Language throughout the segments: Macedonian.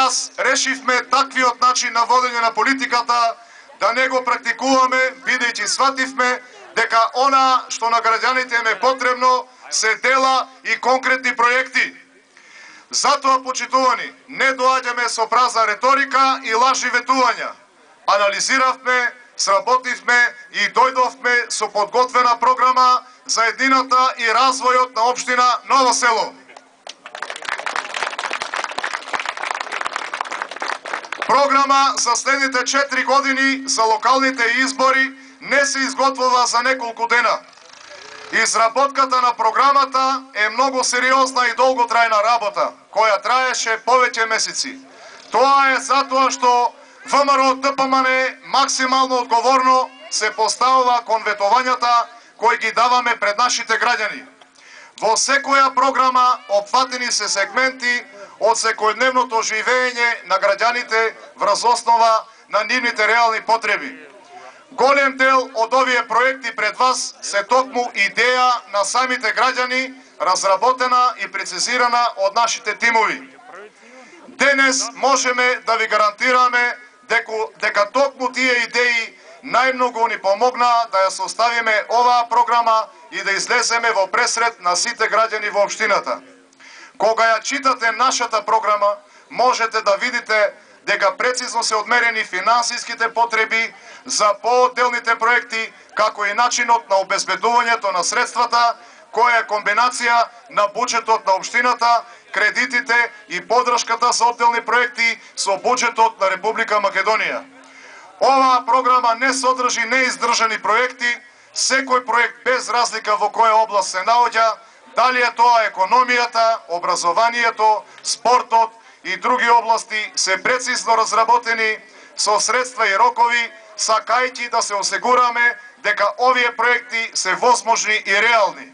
јас решивме таквиот начин на водење на политиката да не го практикуваме, бидејќи свативме дека она што на граѓаните им е потребно се дела и конкретни проекти. Затоа, почитувани, не доаѓаме со празна реторика и лажи ветувања. Анализиравме, сработивме и дојдовме со подготвена програма за еднината и развојот на општина Ново село. Програма за следните 4 години за локалните избори не се изготвува за неколку дена. Изработката на програмата е многу сериозна и долготрајна работа, која траеше повеќе месеци. Тоа е затоа што ВМРО ДПМН максимално одговорно се поставува кон ветувањата кои ги даваме пред нашите граѓани. Во секоја програма опфатени се сегменти од секојдневното живење на граѓаните врз основа на нивните реални потреби. Голем дел од овие проекти пред вас се токму идеја на самите граѓани, разработена и прецизирана од нашите тимови. Денес можеме да ви гарантираме дека токму тие идеи најмногу ни помогнаа да ја составиме оваа програма и да излеземе во пресред на сите граѓани во општината. Кога ја читате нашата програма, можете да видите дека прецизно се одмерени финансиските потреби за поотделните проекти, како и начинот на обезбедувањето на средствата, која е комбинација на буџетот на општината, кредитите и поддршката за отделни проекти со буџетот на Република Македонија. Оваа програма не содржи неиздржани проекти, секој проект без разлика во која област се наоѓа, дали е тоа економијата, образованието, спортот и други области се прецизно разработени со средства и рокови, сакајќи да се осигураме дека овие проекти се возможни и реални.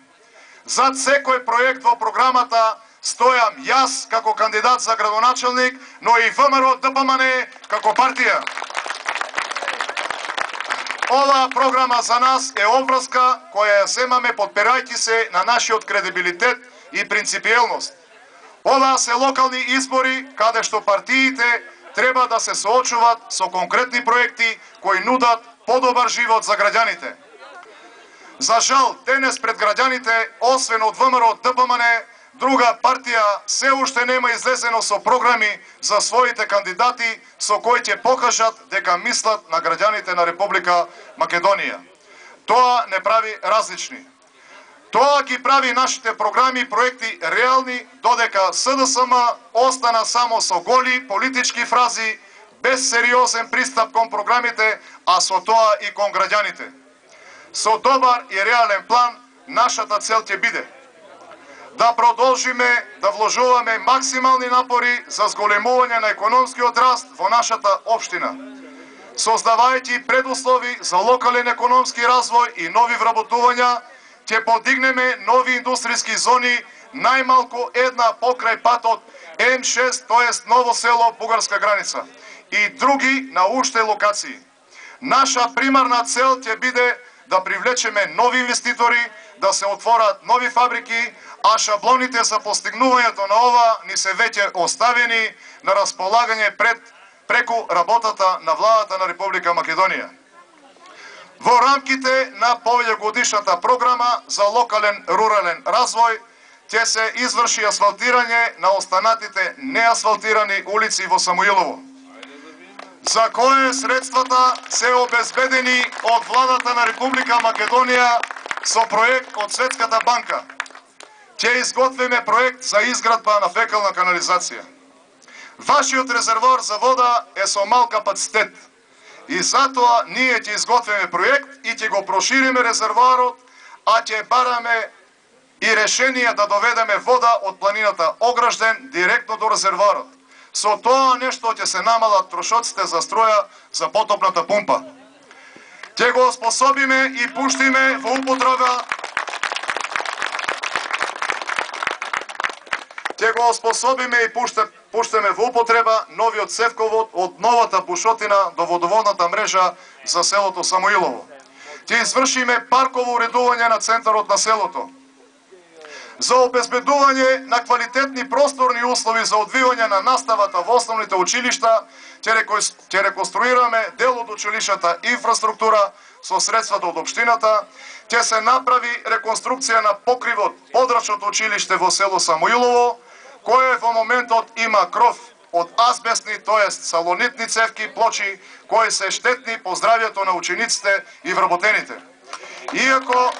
Зад секој проект во програмата стојам јас како кандидат за градоначелник, но и ВМРО ДПМН како партија. Оваа програма за нас е обврска која ја земаме подпирајќи се на нашиот кредибилитет и принципиелност. Оваа се локални избори каде што партиите треба да се соочуваат со конкретни проекти кои нудат подобар живот за граѓаните. За жал, денес пред граѓаните, освен од ВМРО ДПМН, друга партија се уште нема излезено со програми за своите кандидати со кои ќе покажат дека мислат на граѓаните на Република Македонија. Тоа не прави различни. Тоа ги прави нашите програми и проекти реални, додека СДСМ остана само со голи политички фрази, без сериозен пристап кон програмите, а со тоа и кон граѓаните. Со добар и реален план, нашата цел ќе биде да продолжиме да вложуваме максимални напори за зголемување на економскиот раст во нашата општина, создавајќи предуслови за локален економски развој и нови вработувања, ќе подигнеме нови индустријски зони, најмалку една покрај патот М6, тоест Ново село, бугарска граница, и други на уште локации. Наша примарна цел ќе биде да привлечеме нови инвеститори, да се отворат нови фабрики, а шаблоните за постигнувањето на ова ни се веќе оставени на располагање преку работата на владата на Република Македонија. Во рамките на повеќегодишната програма за локален рурален развој ќе се изврши асфалтирање на останатите неасфалтирани улици во Самуилово, за кое средствата се обезбедени од владата на Република Македонија со проект од Светската банка. Ќе изготвиме проект за изградба на фекална канализација. Вашиот резервоар за вода е со мал капацитет и затоа ние ќе изготвиме проект и ќе го прошириме резервоарот, а ќе бараме и решение да доведеме вода од планината Огражден директно до резервоарот. Со тоа нешто ќе се намалат трошоците за струја за потопната пумпа. Ќе го способиме и пуштиме во употреба пуштаме во употреба новиот севковод од новата бушотина до водоводната мрежа за селото Самуилово. Ќе извршиме парково уредување на центарот на селото. за обезбедување на квалитетни просторни услови за одвивање на наставата во основните училишта, ќе реконструираме дел од училишната инфраструктура со средствата од општината, ќе се направи реконструкција на покривот подрачното училиште во село Самуилово, кое во моментот има кров од азбестни, тоест салонитни цевки и плочи, кои се штетни по здравјето на учениците и вработените. Иако